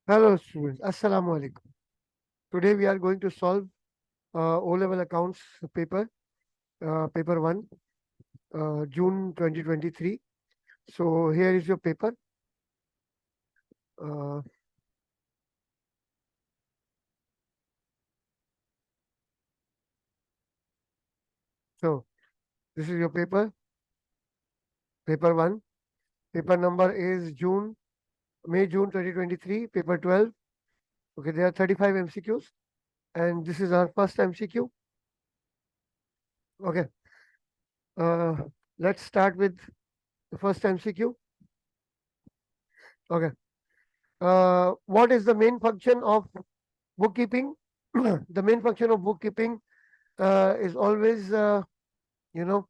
Hello students, Assalamu alaikum. Today we are going to solve O-level accounts paper, paper 1, June 2023. So here is your paper. Uh, so this is your paper, paper 1. Paper number is May-June 2023, paper 12. Okay, there are 35 MCQs and this is our first MCQ. Okay, uh, let's start with the first MCQ. Okay, what is the main function of bookkeeping? The main function of bookkeeping is always, you know,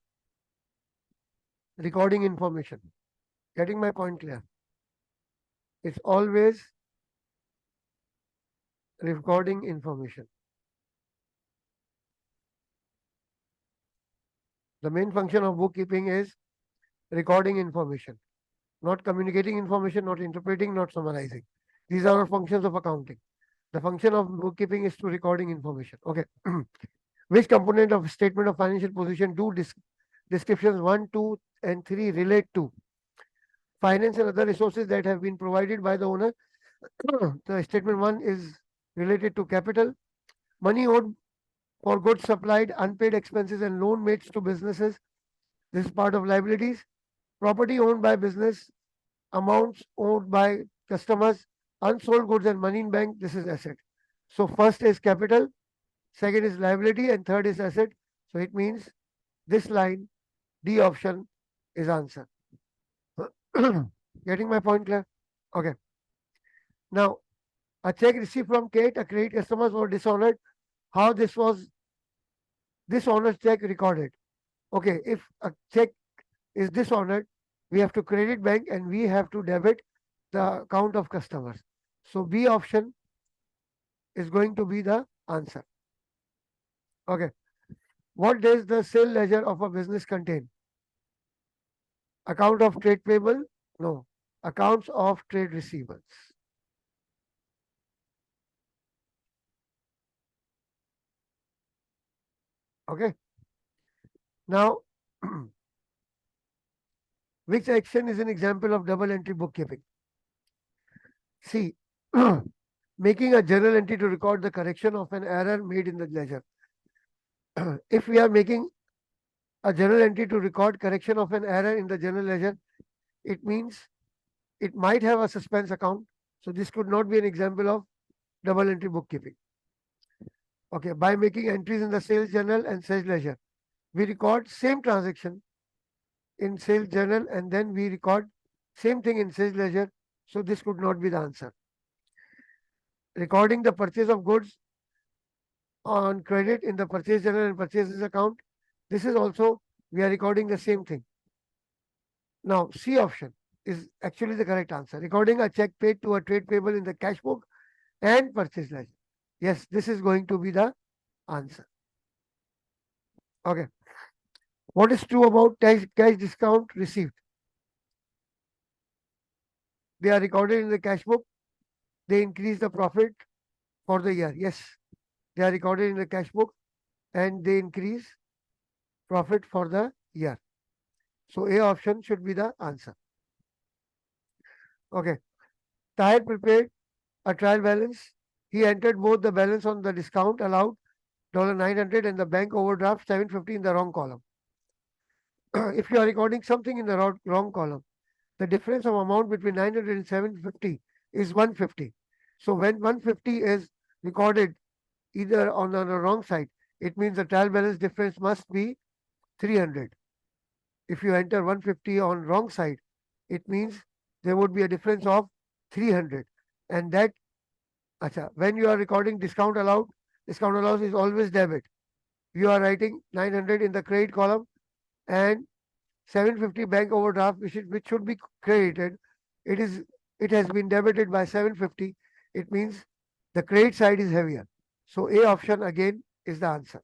recording information. Getting my point clear? It's always recording information. The main function of bookkeeping is recording information, not communicating information, not interpreting, not summarizing. These are all functions of accounting. The function of bookkeeping is to recording information. Okay. Which component of statement of financial position do descriptions 1, 2, and 3 relate to? Finance and other resources that have been provided by the owner. The statement 1 is related to capital. Money owed for goods supplied, unpaid expenses, and loan made to businesses. This is part of liabilities. Property owned by business, amounts owed by customers, unsold goods and money in bank. This is asset. So first is capital, second is liability, and third is asset. So it means this line, D option, is answer. Getting my point clear? Okay. Now, a check received from Kate, a credit customers were dishonored. How this honor check recorded? Okay, if a check is dishonored, we have to credit bank and we have to debit the account of customers. So B option is going to be the answer. Okay. What does the sale ledger of a business contain? Account of trade payable? No. Accounts of trade receivables. Okay. Now, which action is an example of double entry bookkeeping? C. Making a journal entry to record the correction of an error made in the ledger. If we are making a journal entry to record correction of an error in the journal ledger, it means it might have a suspense account. So this could not be an example of double entry bookkeeping. Okay, by making entries in the sales journal and sales ledger, we record same transaction in sales journal and then we record same thing in sales ledger. So this could not be the answer. Recording the purchase of goods on credit in the purchase journal and purchases account. This is also, we are recording the same thing. Now, C option is actually the correct answer. Recording a check paid to a trade payable in the cash book and purchase ledger. Yes, this is going to be the answer. Okay. What is true about cash discount received? They are recorded in the cash book. They increase the profit for the year. Yes, they are recorded in the cash book and they increase profit for the year. So A option should be the answer. Okay. Tahir prepared a trial balance. He entered both the balance on the discount allowed $900 and the bank overdraft 750 in the wrong column. If you are recording something in the wrong column, the difference of amount between 900 and 750 is 150. So when 150 is recorded either on the wrong side, it means the trial balance difference must be 300. If you enter 150 on wrong side, it means there would be a difference of 300. And that, when you are recording discount allowed is always debit. You are writing 900 in the credit column and 750 bank overdraft, which should be credited. It is it has been debited by 750. It means the credit side is heavier. So A option again is the answer.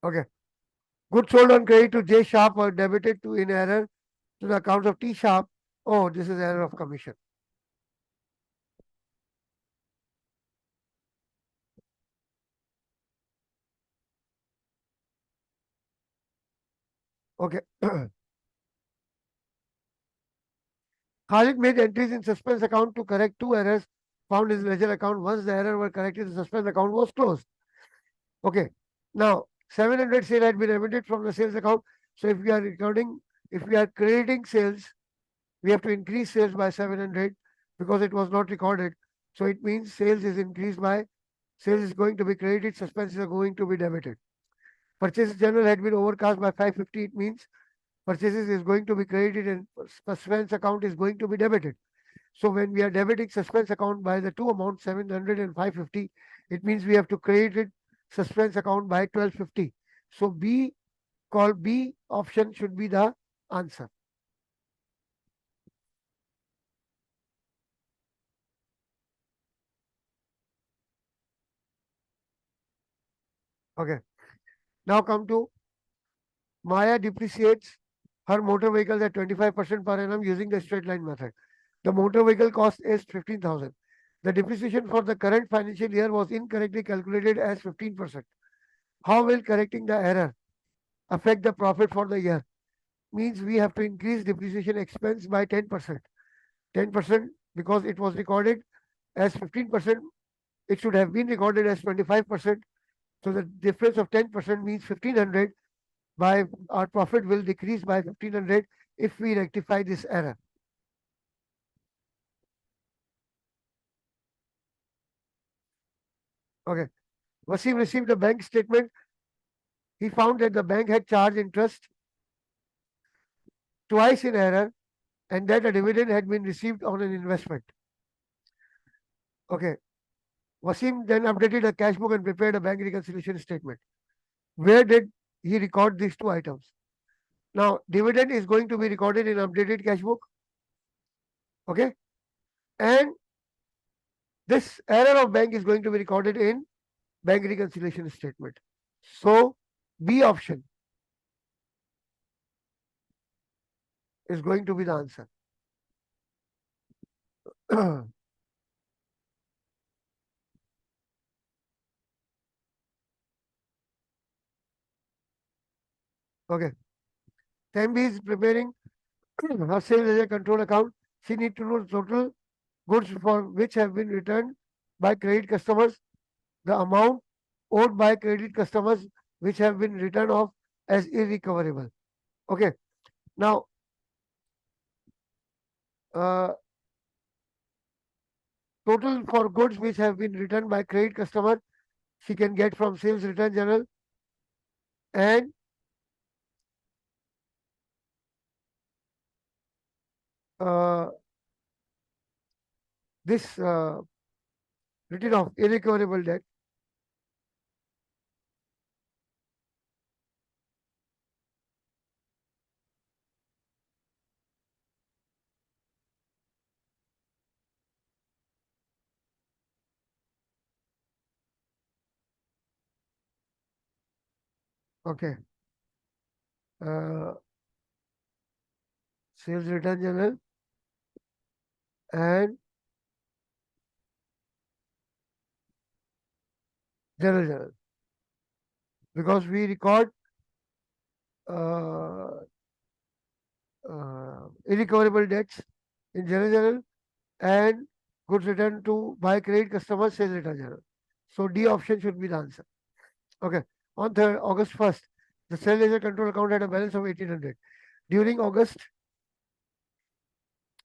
Okay. Goods sold on credit to J Sharp were debited to in error to the account of T Sharp Oh, this is error of commission. Okay. Khalid made entries in suspense account to correct two errors found in his ledger account. Once the error were corrected, the suspense account was closed. Okay. Now, 700 sale had been remitted from the sales account. So if we are recording, if we are creating sales, we have to increase sales by 700 because it was not recorded. So it means sales is increased by, sales is going to be credited, suspenses are going to be debited. Purchases general had been overcast by 550. It means purchases is going to be credited and suspense account is going to be debited. So when we are debiting suspense account by the two amounts, 700 and 550, it means we have to credit it suspense account by 1250. So B, called B option should be the answer. Okay. Now come to Maya depreciates her motor vehicles at 25% per annum using the straight line method. The motor vehicle cost is 15,000. The depreciation for the current financial year was incorrectly calculated as 15%. How will correcting the error affect the profit for the year? Means we have to increase depreciation expense by 10%. 10% because it was recorded as 15%, it should have been recorded as 25%. So the difference of 10% means 1500. By our profit will decrease by 1500 if we rectify this error. Okay. Wasim received a bank statement. He found that the bank had charged interest twice in error and that a dividend had been received on an investment. Okay. Wasim then updated a cash book and prepared a bank reconciliation statement. Where did he record these two items? Now, dividend is going to be recorded in updated cash book. Okay. And this error of bank is going to be recorded in bank reconciliation statement. So, B option is going to be the answer. Okay. Tembi is preparing her sales ledger control account. She needs to know the total goods for which have been returned by credit customers, the amount owed by credit customers which have been written off as irrecoverable. Okay. Now, uh, total for goods which have been returned by credit customer, she can get from sales return journal and uh, this written off irrecoverable debt. Okay. Uh, sales return journal and journal because we record uh, irrecoverable debts in journal and goods returned to by credit customers sales return journal. So D option should be the answer. Okay. On August 1st, the sales ledger control account had a balance of 1800. During August,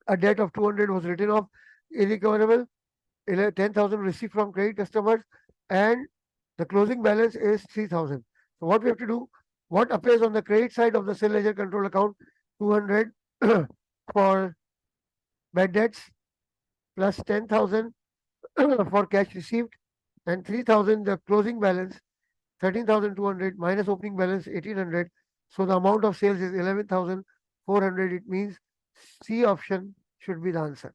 a debt of 200 was written off irrecoverable, 10,000 received from credit customers, and the closing balance is 3,000. So what we have to do, what appears on the credit side of the sale ledger control account, 200 for bad debts plus 10,000 for cash received and 3,000 the closing balance, 13,200 minus opening balance 1,800. So the amount of sales is 11,400. It means C option should be the answer.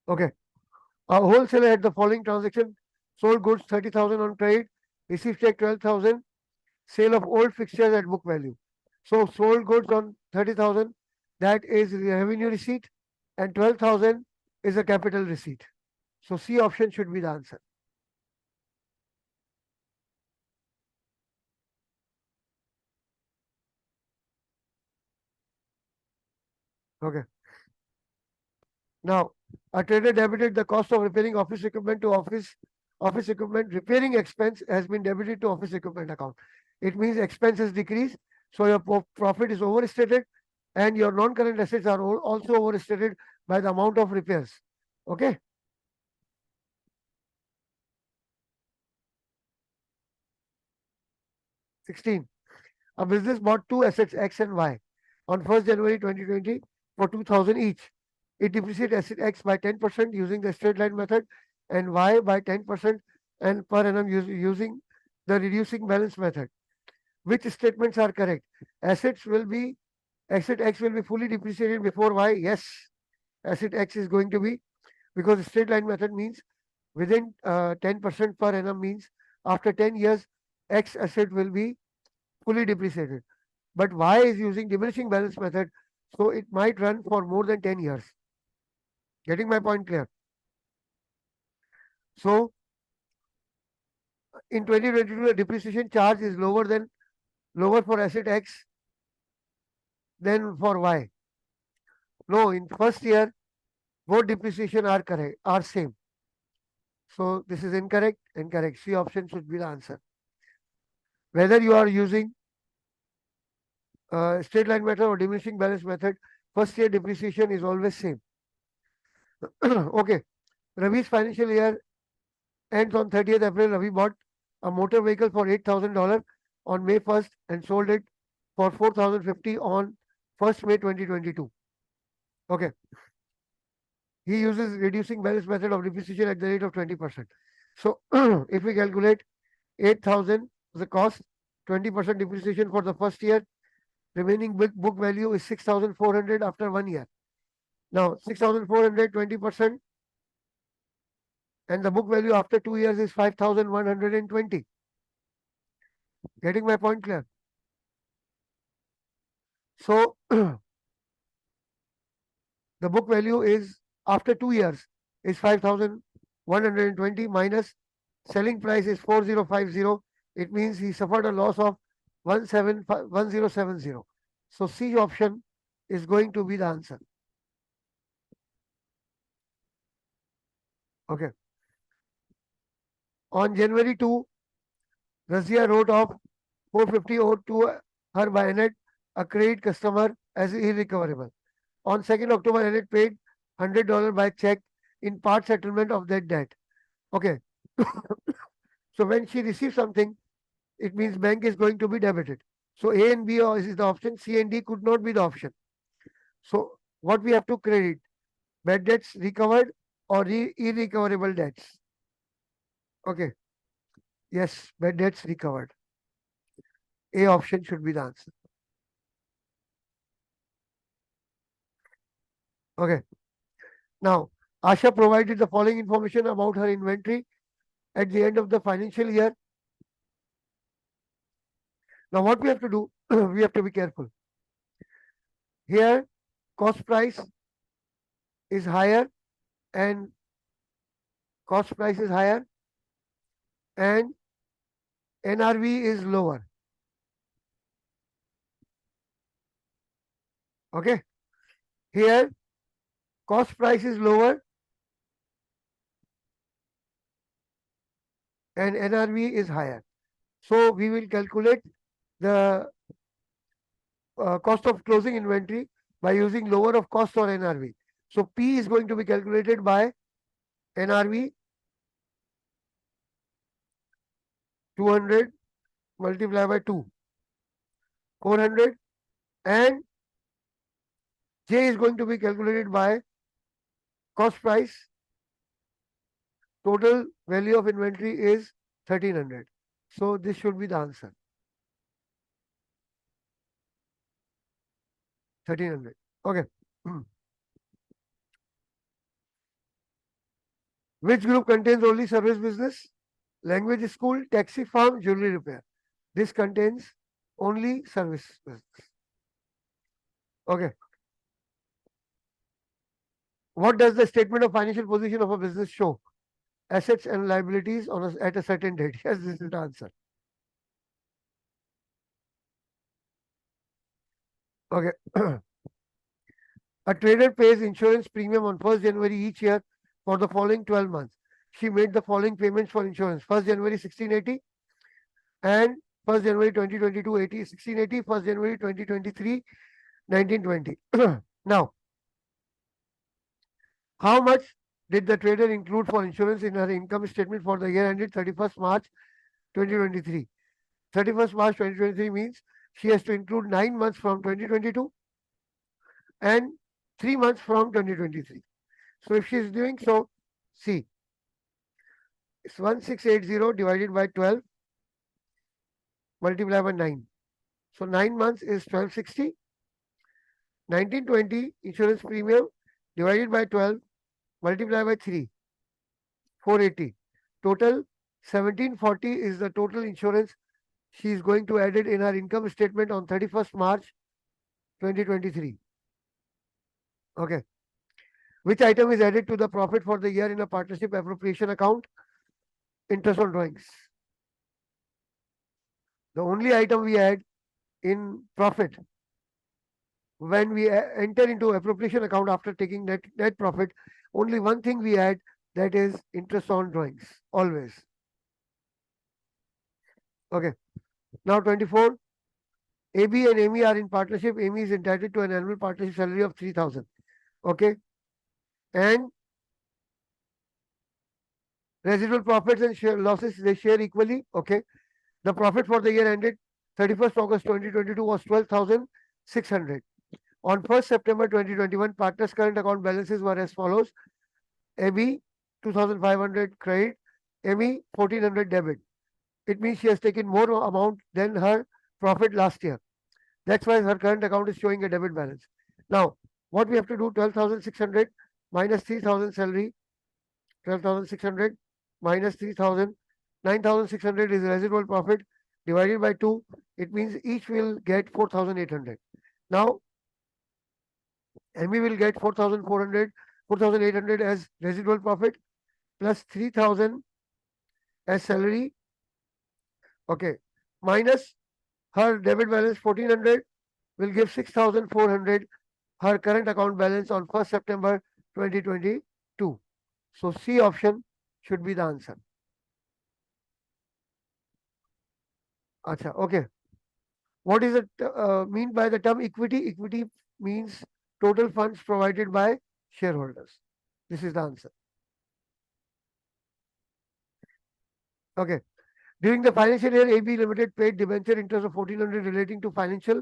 Okay. A wholesaler had the following transaction: sold goods 30,000 on credit, received check 12,000, sale of old fixtures at book value. So sold goods on 30,000, that is the revenue receipt, and 12,000 is a capital receipt. So C option should be the answer. Okay. Now, a trader debited the cost of repairing office equipment to office equipment repairing expense has been debited to office equipment account. It means expenses decrease, so your profit is overstated, and your non-current assets are also overstated by the amount of repairs. Okay. 16. A business bought two assets X and Y on 1st January 2020 for 2,000 each. It depreciates asset X by 10% using the straight line method and Y by 10% and per annum using the reducing balance method. Which statements are correct? Asset X will be fully depreciated before Y. Yes, asset X is going to be, because straight line method means within 10% per annum means after 10 years X asset will be fully depreciated. But Y is using diminishing balance method, so it might run for more than 10 years. Getting my point clear? So in 2022, the depreciation charge is lower for asset X than for Y. No, in first year, both depreciation are correct, are same. So this is incorrect. Incorrect. C option should be the answer. Whether you are using straight line method or diminishing balance method, first year depreciation is always same. Okay. Ravi's financial year ends on 30th April. Ravi bought a motor vehicle for $8,000 on May 1st and sold it for 4,050 on 1st May 2022. Okay. He uses reducing balance method of depreciation at the rate of 20%. So if we calculate 8,000 the cost, 20% depreciation for the first year, remaining book value is 6,400 after 1 year. Now 6,400, 20%, and the book value after 2 years is 5,120. Getting my point clear? So the book value is after 2 years is 5,120 minus selling price is 4,050. It means he suffered a loss of 1070. So C option is going to be the answer. Okay. On January 2, Razia wrote off 450 owed to her by Annette, a credit customer, as irrecoverable. On 2nd October, Annette paid $100 by check in part settlement of that debt. Okay. So when she receives something, it means bank is going to be debited. So A and B is the option. C and D could not be the option. So what we have to credit? Bad debts recovered or irrecoverable debts? Okay. Yes, bad debts recovered. A option should be the answer. Okay. Now, Asha provided the following information about her inventory at the end of the financial year. Now, what we have to do, we have to be careful. Here, cost price is higher and cost price is higher and NRV is lower. Okay. Here, cost price is lower and NRV is higher. So we will calculate the cost of closing inventory by using lower of cost or NRV. So P is going to be calculated by NRV 200 multiplied by 2, 400, and J is going to be calculated by cost price. Total value of inventory is 1300. So this should be the answer. 1300. Okay. Which group contains only service business? Language school, taxi farm, jewelry repair. This contains only service business. Okay. What does the statement of financial position of a business show? Assets and liabilities at a certain date. Yes, this is the answer. Okay. A trader pays insurance premium on 1st January each year for the following 12 months. She made the following payments for insurance: 1st January 1680 and 1st January 2022 1680, 1st January 2023 1920. Now, how much did the trader include for insurance in her income statement for the year ended 31st March 2023? 31st March 2023 means she has to include 9 months from 2022 and 3 months from 2023. So if she is doing so, see, it's 1680 divided by 12 multiplied by 9. So 9 months is 1260. 1920 insurance premium divided by 12 multiplied by 3, 480. Total 1740 is the total insurance she is going to add it in her income statement on 31st March 2023. Okay. Which item is added to the profit for the year in a partnership appropriation account? Interest on drawings. The only item we add in profit when we enter into appropriation account after taking net profit, only one thing we add, that is interest on drawings, always. Okay. Now 24. AB and Amy are in partnership. Amy is entitled to an annual partnership salary of 3,000. Okay. And residual profits and losses, they share equally. Okay. The profit for the year ended 31st August 2022 was 12,600. On 1st September 2021, partners' current account balances were as follows: AB 2,500 credit, Amy 1,400 debit. It means she has taken more amount than her profit last year. That's why her current account is showing a debit balance. Now, what we have to do: 12,600 minus 3,000 salary, 12,600 minus 3,000, 9,600 is residual profit divided by 2. It means each will get 4,800. Now, Amy will get 4,400, 4,800 as residual profit plus 3,000 as salary. Okay. Minus her debit balance 1,400 will give 6,400, her current account balance on 1st September 2022. So C option should be the answer. Acha, okay. What is it mean by the term equity? Equity means total funds provided by shareholders. This is the answer. Okay. During the financial year, AB Limited paid debenture interest of 1,400 relating to financial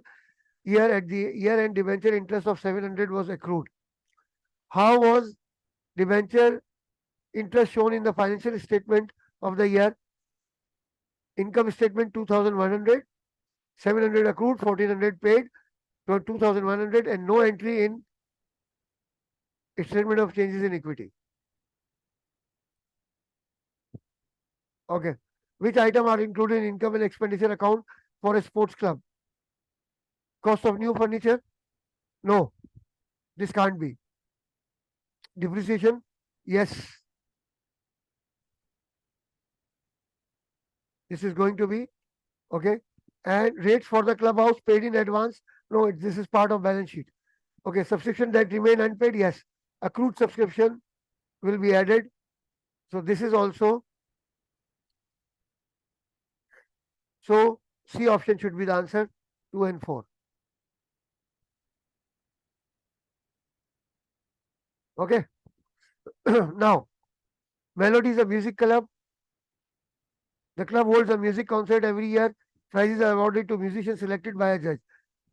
year. At the year-end, debenture interest of 700 was accrued. How was debenture interest shown in the financial statement of the year? Income statement 2,100, 700 accrued, 1,400 paid, 2,100, and no entry in statement of changes in equity. Okay. Which item are included in income and expenditure account for a sports club? Cost of new furniture? No, this can't be. Depreciation? Yes. This is going to be, okay. And rates for the clubhouse paid in advance? No, this is part of balance sheet. Okay, subscription that remain unpaid? Yes. Accrued subscription will be added. So this is also, so C option should be the answer, 2 and 4. Okay. Now, Melody is a music club. The club holds a music concert every year. Prizes are awarded to musicians selected by a judge.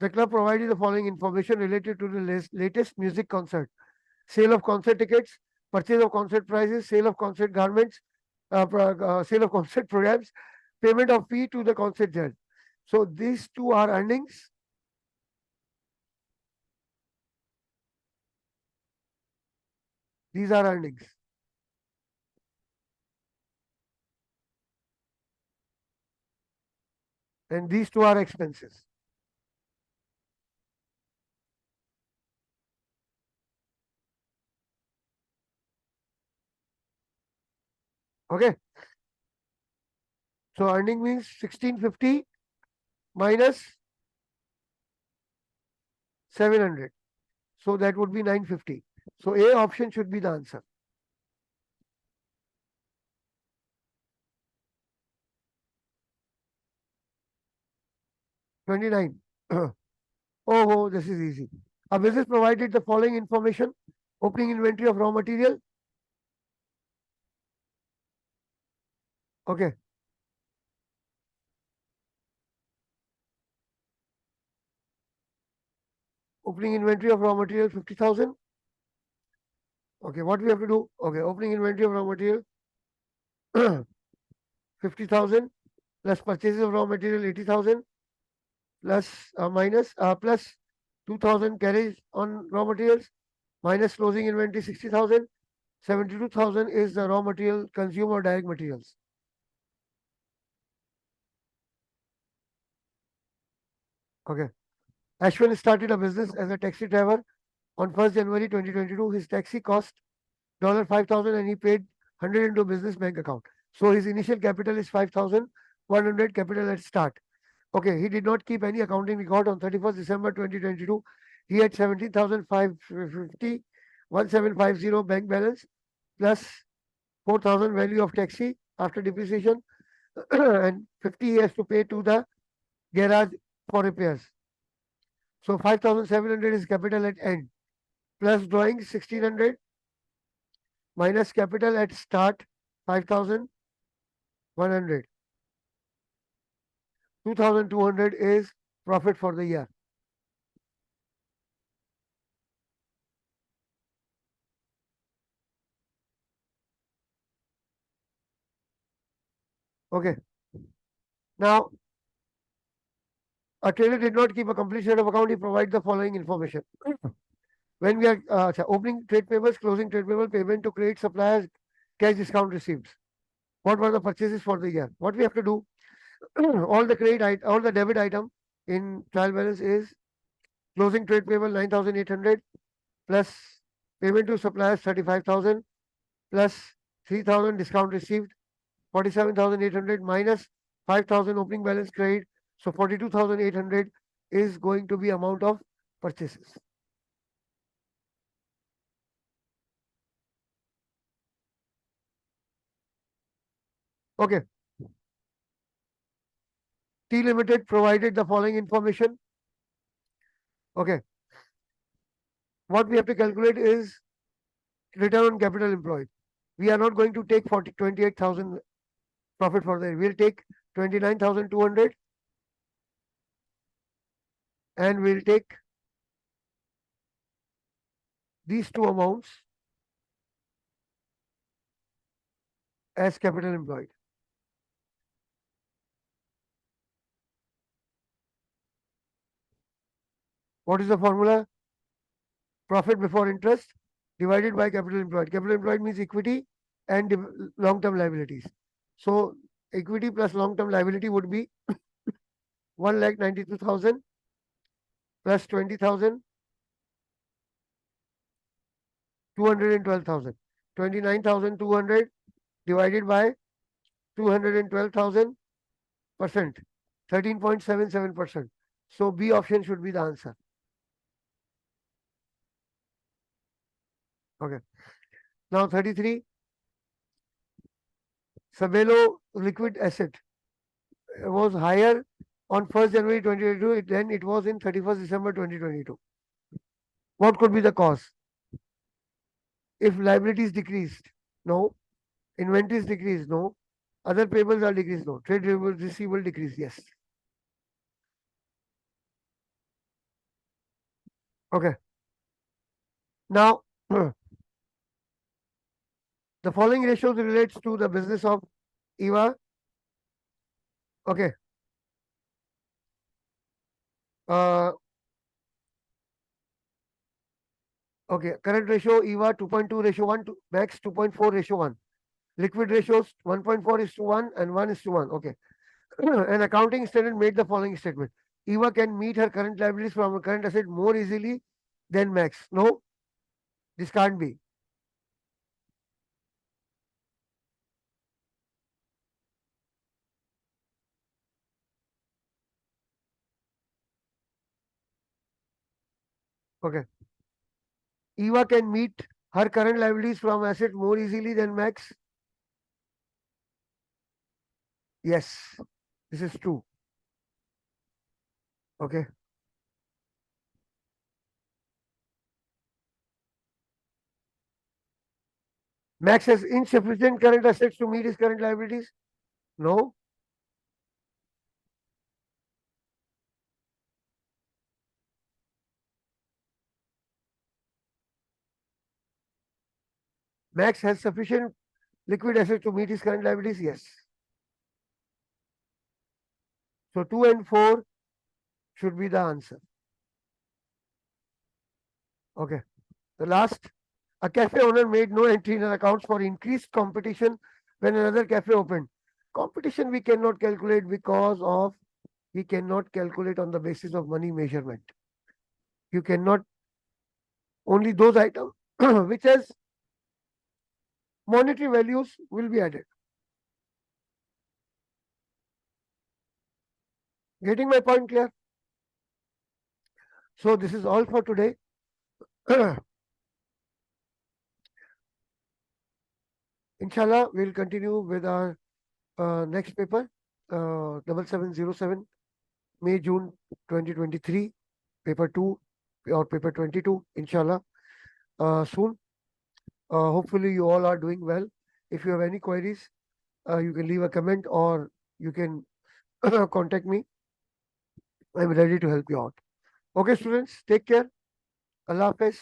The club provided the following information related to the latest music concert: sale of concert tickets, purchase of concert prizes, sale of concert garments, sale of concert programs, payment of fee to the concert judge. So these two are earnings. These are earnings. And these two are expenses. Okay. So earning means 1650 minus 700. So that would be 950. So A option should be the answer. 29. Oh, this is easy. A business provided the following information: opening inventory of raw material. Okay. Opening inventory of raw material 50,000. Okay. What we have to do? Okay. Opening inventory of raw material 50,000 plus purchases of raw material 80,000 plus minus plus 2,000 carriage on raw materials minus closing inventory 60,000. 72,000 is the raw material consumed or direct materials. Okay. Ashwin started a business as a taxi driver on 1st January 2022. His taxi cost $5,000 and he paid 100 into business bank account. So his initial capital is 5,100 capital at start. Okay, he did not keep any accounting record on 31st December 2022. He had 17,550, 1750 bank balance plus 4,000 value of taxi after depreciation and 50 he has to pay to the garage for repairs. So 5,700 is capital at end plus drawing 1,600 minus capital at start 5,100. 2,200 is profit for the year. Okay. Now, a trader did not keep a complete set of account. He provides the following information. When we are opening trade payables, closing trade payable, payment to credit suppliers, cash discount receipts. What were the purchases for the year? What we have to do? All the debit item in trial balance is closing trade payable 9,800 plus payment to suppliers 35,000 plus 3,000 discount received 47,800 minus 5,000 opening balance credit. So 42,800 is going to be amount of purchases. Okay. T Limited provided the following information. Okay. What we have to calculate is return on capital employed. We are not going to take 28,000 profit for the year. We'll take 29,200 and we'll take these two amounts as capital employed. What is the formula? Profit before interest divided by capital employed. Capital employed means equity and long-term liabilities. So equity plus long-term liability would be 1,92,000 plus 20,000, 212,000. 29,200 divided by 212,000 percent, 13.77%. So B option should be the answer. Okay. Now 33. Sabelo liquid asset was higher on 1st January 2022 than it was in 31st December 2022. What could be the cause? If liabilities decreased, no. Inventories decreased, no. Other payables are decreased, no. Trade receivable decrease, yes. Okay. Now, the following ratios relates to the business of EVA. Okay. Uh, okay. Current ratio EVA 2.2 ratio 1 to max 2.4 ratio 1. Liquid ratios 1.4 is to 1 and 1 is to 1. Okay. An accounting standard made the following statement. EVA can meet her current liabilities from her current asset more easily than max. No, this can't be. Okay. Eva can meet her current liabilities from asset more easily than Max. Yes, this is true. Okay. Max has insufficient current assets to meet his current liabilities. No. Max has sufficient liquid assets to meet his current liabilities. Yes. So 2 and 4 should be the answer. Okay. The last, a cafe owner made no entry in an accounts for increased competition when another cafe opened. Competition we cannot calculate because of we cannot calculate on the basis of money measurement. You cannot only those items which has monetary values will be added. Getting my point clear? So this is all for today. Inshallah, we'll continue with our next paper, 7707, May June 2023, paper 2 or paper 22, inshallah, soon. Hopefully, you all are doing well. If you have any queries, you can leave a comment or you can contact me. I'm ready to help you out. Okay, students, take care. Allah Hafiz.